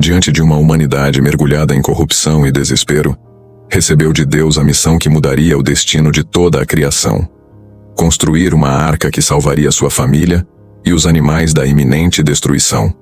diante de uma humanidade mergulhada em corrupção e desespero, recebeu de Deus a missão que mudaria o destino de toda a criação: construir uma arca que salvaria sua família e os animais da iminente destruição.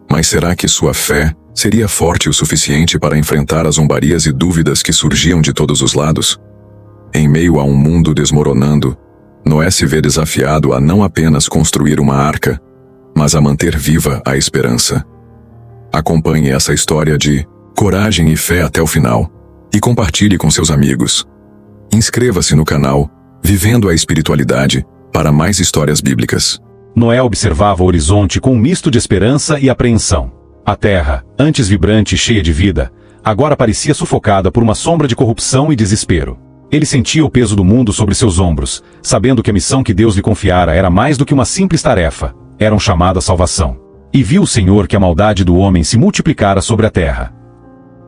Mas será que sua fé seria forte o suficiente para enfrentar as zombarias e dúvidas que surgiam de todos os lados? Em meio a um mundo desmoronando, Noé se vê desafiado a não apenas construir uma arca, mas a manter viva a esperança. Acompanhe essa história de coragem e fé até o final e compartilhe com seus amigos. Inscreva-se no canal Vivendo a Espiritualidade para mais histórias bíblicas. Noé observava o horizonte com um misto de esperança e apreensão. A terra, antes vibrante e cheia de vida, agora parecia sufocada por uma sombra de corrupção e desespero. Ele sentia o peso do mundo sobre seus ombros, sabendo que a missão que Deus lhe confiara era mais do que uma simples tarefa, era um chamado à salvação. E viu o Senhor que a maldade do homem se multiplicara sobre a terra.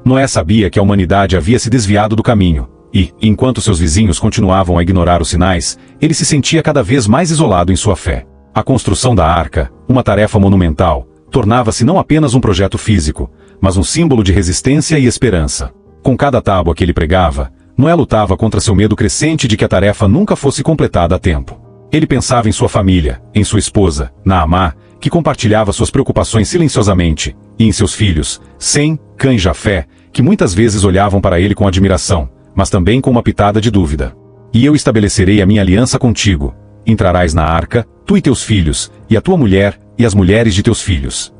Noé sabia que a humanidade havia se desviado do caminho, e, enquanto seus vizinhos continuavam a ignorar os sinais, ele se sentia cada vez mais isolado em sua fé. A construção da arca, uma tarefa monumental, tornava-se não apenas um projeto físico, mas um símbolo de resistência e esperança. Com cada tábua que ele pregava, Noé lutava contra seu medo crescente de que a tarefa nunca fosse completada a tempo. Ele pensava em sua família, em sua esposa, Naamá, que compartilhava suas preocupações silenciosamente, e em seus filhos, Sem, Cã e Jafé, que muitas vezes olhavam para ele com admiração, mas também com uma pitada de dúvida. E eu estabelecerei a minha aliança contigo. Entrarás na arca, tu e teus filhos, e a tua mulher, e as mulheres de teus filhos.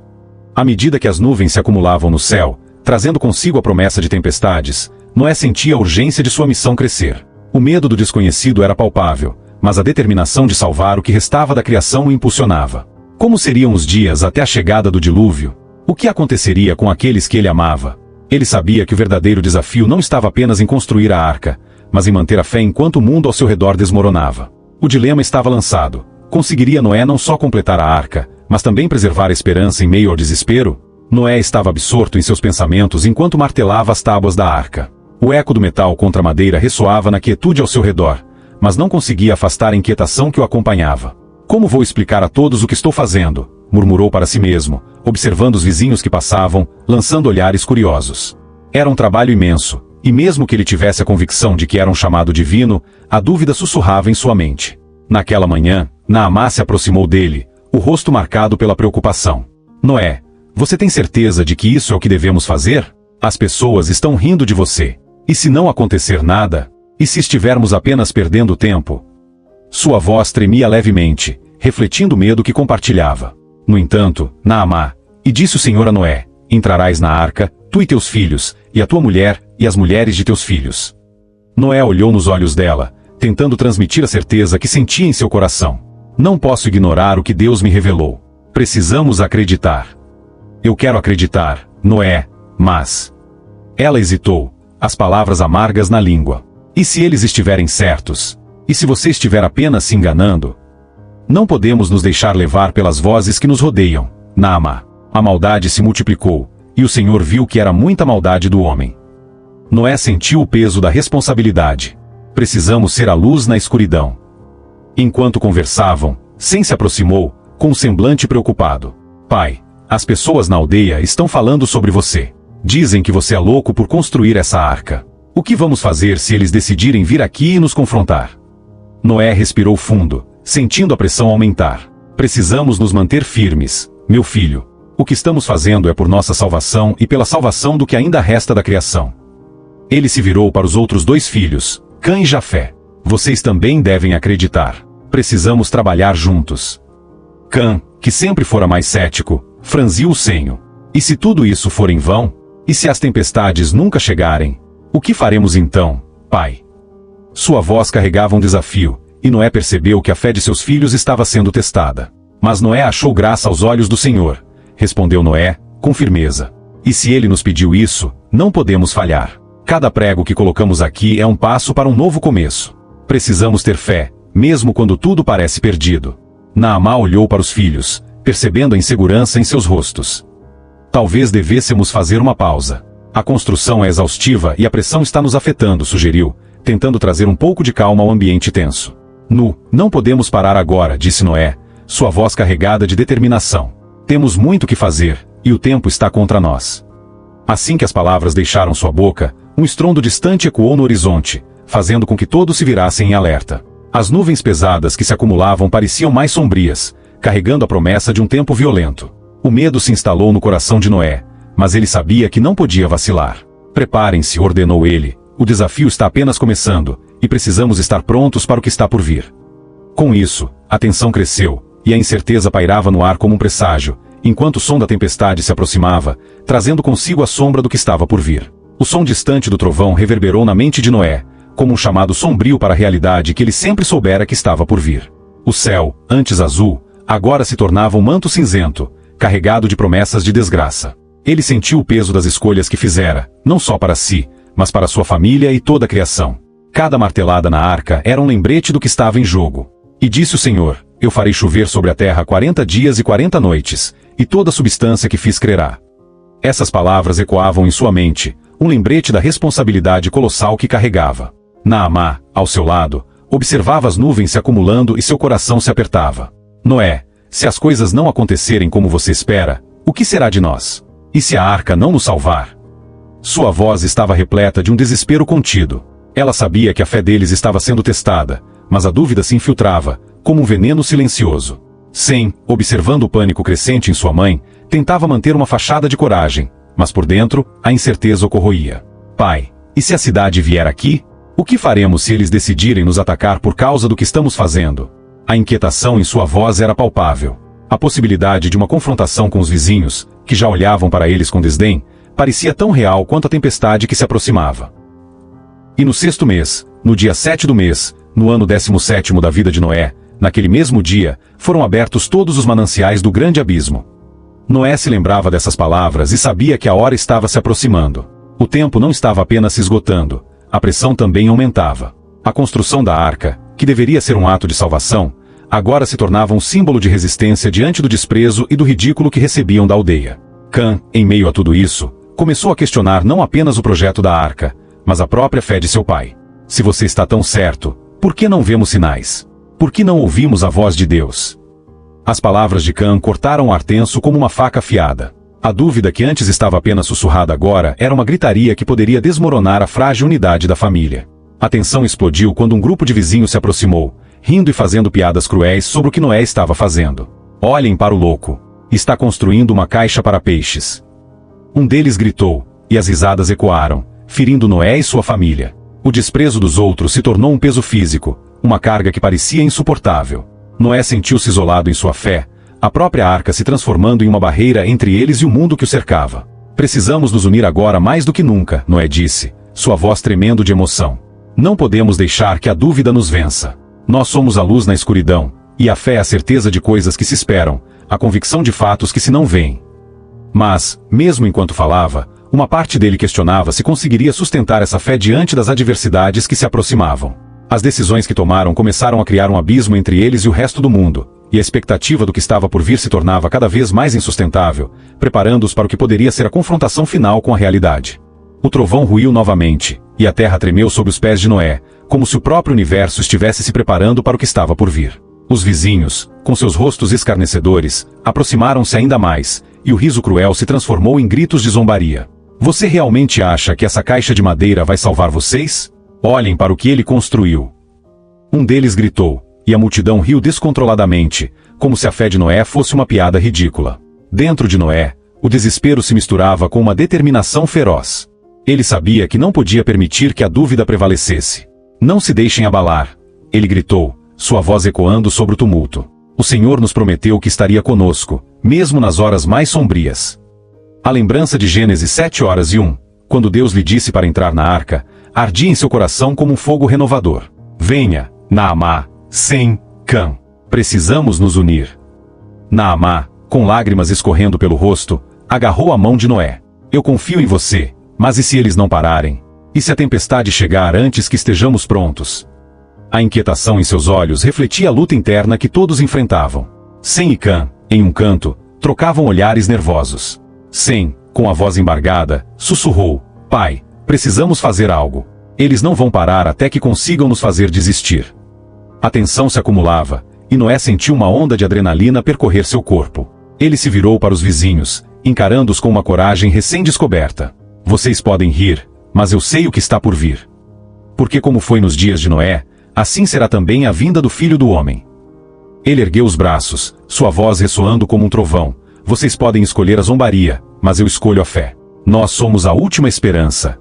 À medida que as nuvens se acumulavam no céu, trazendo consigo a promessa de tempestades, Noé sentia a urgência de sua missão crescer. O medo do desconhecido era palpável, mas a determinação de salvar o que restava da criação o impulsionava. Como seriam os dias até a chegada do dilúvio? O que aconteceria com aqueles que ele amava? Ele sabia que o verdadeiro desafio não estava apenas em construir a arca, mas em manter a fé enquanto o mundo ao seu redor desmoronava. O dilema estava lançado. Conseguiria Noé não só completar a arca, mas também preservar a esperança em meio ao desespero? Noé estava absorto em seus pensamentos enquanto martelava as tábuas da arca. O eco do metal contra a madeira ressoava na quietude ao seu redor, mas não conseguia afastar a inquietação que o acompanhava. Como vou explicar a todos o que estou fazendo? Murmurou para si mesmo, observando os vizinhos que passavam, lançando olhares curiosos. Era um trabalho imenso, e mesmo que ele tivesse a convicção de que era um chamado divino, a dúvida sussurrava em sua mente. Naquela manhã, Naamá se aproximou dele, o rosto marcado pela preocupação. Noé, você tem certeza de que isso é o que devemos fazer? As pessoas estão rindo de você. E se não acontecer nada? E se estivermos apenas perdendo tempo? Sua voz tremia levemente, refletindo o medo que compartilhava. No entanto, Naamá, e disse o Senhor a Noé, entrarás na arca, tu e teus filhos, e a tua mulher, e as mulheres de teus filhos. Noé olhou nos olhos dela, tentando transmitir a certeza que sentia em seu coração. Não posso ignorar o que Deus me revelou. Precisamos acreditar. Eu quero acreditar, Noé, mas... Ela hesitou, as palavras amargas na língua. E se eles estiverem certos? E se você estiver apenas se enganando? Não podemos nos deixar levar pelas vozes que nos rodeiam, Naamá. A maldade se multiplicou, e o Senhor viu que era muita maldade do homem. Noé sentiu o peso da responsabilidade. Precisamos ser a luz na escuridão. Enquanto conversavam, Sem se aproximou, com um semblante preocupado. Pai, as pessoas na aldeia estão falando sobre você. Dizem que você é louco por construir essa arca. O que vamos fazer se eles decidirem vir aqui e nos confrontar? Noé respirou fundo, sentindo a pressão aumentar. Precisamos nos manter firmes, meu filho. O que estamos fazendo é por nossa salvação e pela salvação do que ainda resta da criação. Ele se virou para os outros dois filhos, Cã e Jafé. Vocês também devem acreditar. Precisamos trabalhar juntos. Cã, que sempre fora mais cético, franziu o senho. E se tudo isso for em vão? E se as tempestades nunca chegarem? O que faremos então, pai? Sua voz carregava um desafio, e Noé percebeu que a fé de seus filhos estava sendo testada. Mas Noé achou graça aos olhos do Senhor. Respondeu Noé, com firmeza. E se ele nos pediu isso, não podemos falhar. Cada prego que colocamos aqui é um passo para um novo começo. Precisamos ter fé, mesmo quando tudo parece perdido. Naamá olhou para os filhos, percebendo a insegurança em seus rostos. Talvez devêssemos fazer uma pausa. A construção é exaustiva e a pressão está nos afetando, sugeriu, tentando trazer um pouco de calma ao ambiente tenso. Não podemos parar agora, disse Noé, sua voz carregada de determinação. Temos muito que fazer, e o tempo está contra nós. Assim que as palavras deixaram sua boca, um estrondo distante ecoou no horizonte, fazendo com que todos se virassem em alerta. As nuvens pesadas que se acumulavam pareciam mais sombrias, carregando a promessa de um tempo violento. O medo se instalou no coração de Noé, mas ele sabia que não podia vacilar. Preparem-se, ordenou ele, o desafio está apenas começando, e precisamos estar prontos para o que está por vir. Com isso, a tensão cresceu, e a incerteza pairava no ar como um presságio, enquanto o som da tempestade se aproximava, trazendo consigo a sombra do que estava por vir. O som distante do trovão reverberou na mente de Noé, como um chamado sombrio para a realidade que ele sempre soubera que estava por vir. O céu, antes azul, agora se tornava um manto cinzento, carregado de promessas de desgraça. Ele sentiu o peso das escolhas que fizera, não só para si, mas para sua família e toda a criação. Cada martelada na arca era um lembrete do que estava em jogo. E disse o Senhor: eu farei chover sobre a terra 40 dias e 40 noites, e toda a substância que fiz crerá. Essas palavras ecoavam em sua mente, um lembrete da responsabilidade colossal que carregava. Naamá, ao seu lado, observava as nuvens se acumulando e seu coração se apertava. Noé, se as coisas não acontecerem como você espera, o que será de nós? E se a arca não nos salvar? Sua voz estava repleta de um desespero contido. Ela sabia que a fé deles estava sendo testada, mas a dúvida se infiltrava, como um veneno silencioso. Sem, observando o pânico crescente em sua mãe, tentava manter uma fachada de coragem, mas por dentro, a incerteza o corroía. Pai, e se a cidade vier aqui? O que faremos se eles decidirem nos atacar por causa do que estamos fazendo? A inquietação em sua voz era palpável. A possibilidade de uma confrontação com os vizinhos, que já olhavam para eles com desdém, parecia tão real quanto a tempestade que se aproximava. E no 6º mês, no dia 7 do mês, no ano 17º da vida de Noé, naquele mesmo dia, foram abertos todos os mananciais do grande abismo. Noé se lembrava dessas palavras e sabia que a hora estava se aproximando. O tempo não estava apenas se esgotando, a pressão também aumentava. A construção da arca, que deveria ser um ato de salvação, agora se tornava um símbolo de resistência diante do desprezo e do ridículo que recebiam da aldeia. Cã, em meio a tudo isso, começou a questionar não apenas o projeto da arca, mas a própria fé de seu pai. Se você está tão certo, por que não vemos sinais? Por que não ouvimos a voz de Deus? As palavras de Cã cortaram o ar tenso como uma faca afiada. A dúvida que antes estava apenas sussurrada agora era uma gritaria que poderia desmoronar a frágil unidade da família. A tensão explodiu quando um grupo de vizinhos se aproximou, rindo e fazendo piadas cruéis sobre o que Noé estava fazendo. Olhem para o louco. Está construindo uma caixa para peixes. Um deles gritou, e as risadas ecoaram, ferindo Noé e sua família. O desprezo dos outros se tornou um peso físico, uma carga que parecia insuportável. Noé sentiu-se isolado em sua fé, a própria arca se transformando em uma barreira entre eles e o mundo que o cercava. Precisamos nos unir agora mais do que nunca, Noé disse, sua voz tremendo de emoção. Não podemos deixar que a dúvida nos vença. Nós somos a luz na escuridão, e a fé é a certeza de coisas que se esperam, a convicção de fatos que se não veem. Mas, mesmo enquanto falava, uma parte dele questionava se conseguiria sustentar essa fé diante das adversidades que se aproximavam. As decisões que tomaram começaram a criar um abismo entre eles e o resto do mundo, e a expectativa do que estava por vir se tornava cada vez mais insustentável, preparando-os para o que poderia ser a confrontação final com a realidade. O trovão ruiu novamente, e a terra tremeu sob os pés de Noé, como se o próprio universo estivesse se preparando para o que estava por vir. Os vizinhos, com seus rostos escarnecedores, aproximaram-se ainda mais, e o riso cruel se transformou em gritos de zombaria. Você realmente acha que essa caixa de madeira vai salvar vocês? Olhem para o que ele construiu. Um deles gritou, e a multidão riu descontroladamente, como se a fé de Noé fosse uma piada ridícula. Dentro de Noé, o desespero se misturava com uma determinação feroz. Ele sabia que não podia permitir que a dúvida prevalecesse. Não se deixem abalar, ele gritou, sua voz ecoando sobre o tumulto. O Senhor nos prometeu que estaria conosco, mesmo nas horas mais sombrias. A lembrança de Gênesis 7:1, quando Deus lhe disse para entrar na arca, ardia em seu coração como um fogo renovador. Venha, Naamá, Sem, Cã. Precisamos nos unir. Naamá, com lágrimas escorrendo pelo rosto, agarrou a mão de Noé. Eu confio em você, mas e se eles não pararem? E se a tempestade chegar antes que estejamos prontos? A inquietação em seus olhos refletia a luta interna que todos enfrentavam. Sem e Cã, em um canto, trocavam olhares nervosos. Sem, com a voz embargada, sussurrou, Pai, precisamos fazer algo. Eles não vão parar até que consigam nos fazer desistir. A tensão se acumulava, e Noé sentiu uma onda de adrenalina percorrer seu corpo. Ele se virou para os vizinhos, encarando-os com uma coragem recém-descoberta. Vocês podem rir, mas eu sei o que está por vir. Porque como foi nos dias de Noé, assim será também a vinda do Filho do Homem. Ele ergueu os braços, sua voz ressoando como um trovão. Vocês podem escolher a zombaria, mas eu escolho a fé. Nós somos a última esperança.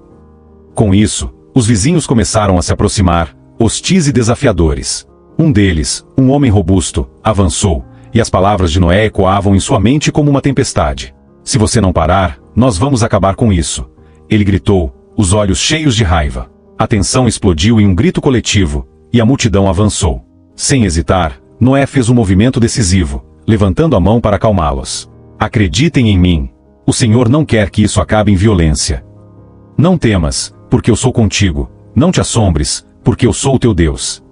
Com isso, os vizinhos começaram a se aproximar, hostis e desafiadores. Um deles, um homem robusto, avançou, e as palavras de Noé ecoavam em sua mente como uma tempestade. Se você não parar, nós vamos acabar com isso. Ele gritou, os olhos cheios de raiva. A tensão explodiu em um grito coletivo, e a multidão avançou. Sem hesitar, Noé fez um movimento decisivo, levantando a mão para acalmá-los. Acreditem em mim. O Senhor não quer que isso acabe em violência. Não temas, porque eu sou contigo. Não te assombres, porque eu sou o teu Deus.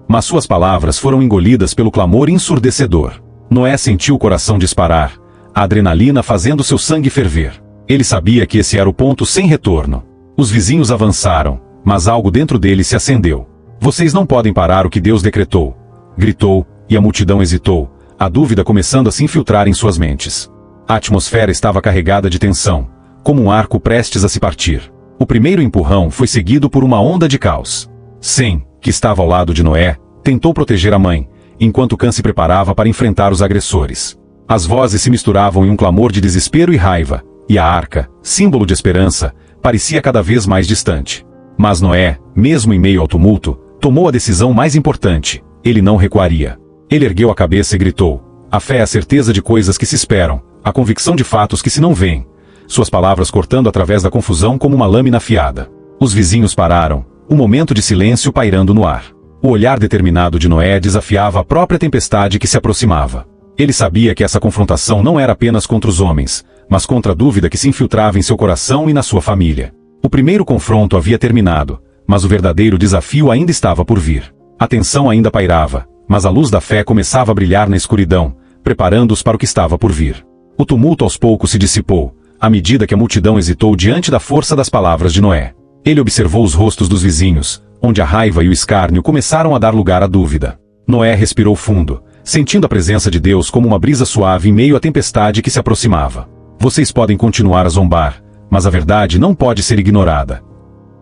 Mas suas palavras foram engolidas pelo clamor ensurdecedor. Noé sentiu o coração disparar, a adrenalina fazendo seu sangue ferver. Ele sabia que esse era o ponto sem retorno. Os vizinhos avançaram, mas algo dentro dele se acendeu. Vocês não podem parar o que Deus decretou. Gritou, e a multidão hesitou, a dúvida começando a se infiltrar em suas mentes. A atmosfera estava carregada de tensão, como um arco prestes a se partir. O primeiro empurrão foi seguido por uma onda de caos. Sem, que estava ao lado de Noé, tentou proteger a mãe, enquanto Cã se preparava para enfrentar os agressores. As vozes se misturavam em um clamor de desespero e raiva, e a arca, símbolo de esperança, parecia cada vez mais distante. Mas Noé, mesmo em meio ao tumulto, tomou a decisão mais importante. Ele não recuaria. Ele ergueu a cabeça e gritou, a fé é a certeza de coisas que se esperam, a convicção de fatos que se não veem. Suas palavras cortando através da confusão como uma lâmina afiada. Os vizinhos pararam, um momento de silêncio pairando no ar. O olhar determinado de Noé desafiava a própria tempestade que se aproximava. Ele sabia que essa confrontação não era apenas contra os homens, mas contra a dúvida que se infiltrava em seu coração e na sua família. O primeiro confronto havia terminado, mas o verdadeiro desafio ainda estava por vir. A tensão ainda pairava, mas a luz da fé começava a brilhar na escuridão, preparando-os para o que estava por vir. O tumulto aos poucos se dissipou, à medida que a multidão hesitou diante da força das palavras de Noé. Ele observou os rostos dos vizinhos, onde a raiva e o escárnio começaram a dar lugar à dúvida. Noé respirou fundo, sentindo a presença de Deus como uma brisa suave em meio à tempestade que se aproximava. Vocês podem continuar a zombar, mas a verdade não pode ser ignorada.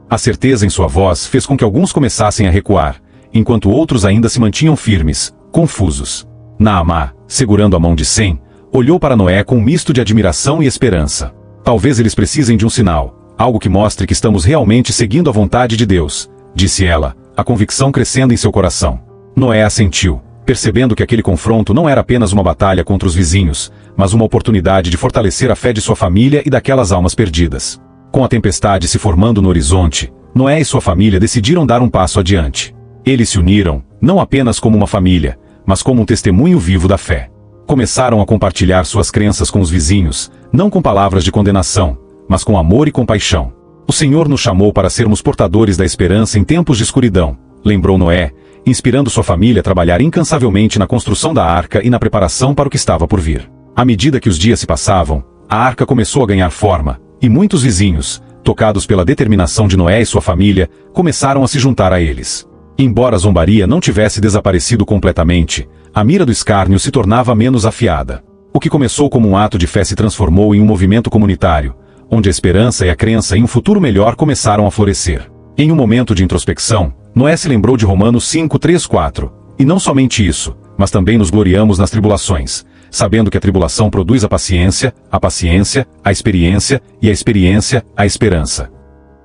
A certeza em sua voz fez com que alguns começassem a recuar, enquanto outros ainda se mantinham firmes, confusos. Naamá, segurando a mão de Sem, olhou para Noé com um misto de admiração e esperança. Talvez eles precisem de um sinal, algo que mostre que estamos realmente seguindo a vontade de Deus, disse ela, a convicção crescendo em seu coração. Noé assentiu, percebendo que aquele confronto não era apenas uma batalha contra os vizinhos, mas uma oportunidade de fortalecer a fé de sua família e daquelas almas perdidas. Com a tempestade se formando no horizonte, Noé e sua família decidiram dar um passo adiante. Eles se uniram, não apenas como uma família, mas como um testemunho vivo da fé. Começaram a compartilhar suas crenças com os vizinhos, não com palavras de condenação, mas com amor e compaixão. O Senhor nos chamou para sermos portadores da esperança em tempos de escuridão, lembrou Noé, inspirando sua família a trabalhar incansavelmente na construção da arca e na preparação para o que estava por vir. À medida que os dias se passavam, a arca começou a ganhar forma, e muitos vizinhos, tocados pela determinação de Noé e sua família, começaram a se juntar a eles. Embora a zombaria não tivesse desaparecido completamente, a mira do escárnio se tornava menos afiada. O que começou como um ato de fé se transformou em um movimento comunitário, onde a esperança e a crença em um futuro melhor começaram a florescer. Em um momento de introspecção, Noé se lembrou de Romanos 5:3-4, e não somente isso, mas também nos gloriamos nas tribulações, sabendo que a tribulação produz a paciência, a experiência, e a experiência, a esperança.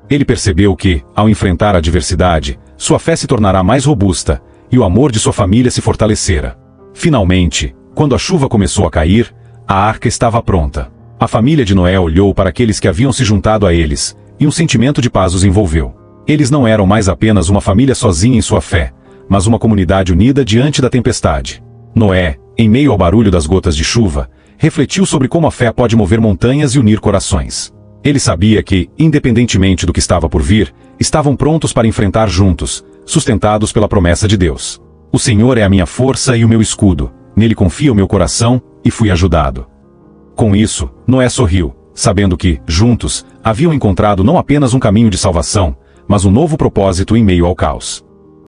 Ele percebeu que, ao enfrentar a adversidade, sua fé se tornará mais robusta, e o amor de sua família se fortalecera. Finalmente, quando a chuva começou a cair, a arca estava pronta. A família de Noé olhou para aqueles que haviam se juntado a eles, e um sentimento de paz os envolveu. Eles não eram mais apenas uma família sozinha em sua fé, mas uma comunidade unida diante da tempestade. Noé, em meio ao barulho das gotas de chuva, refletiu sobre como a fé pode mover montanhas e unir corações. Ele sabia que, independentemente do que estava por vir, estavam prontos para enfrentar juntos, sustentados pela promessa de Deus. O Senhor é a minha força e o meu escudo, nele confia o meu coração, e fui ajudado. Com isso, Noé sorriu, sabendo que, juntos, haviam encontrado não apenas um caminho de salvação, mas um novo propósito em meio ao caos.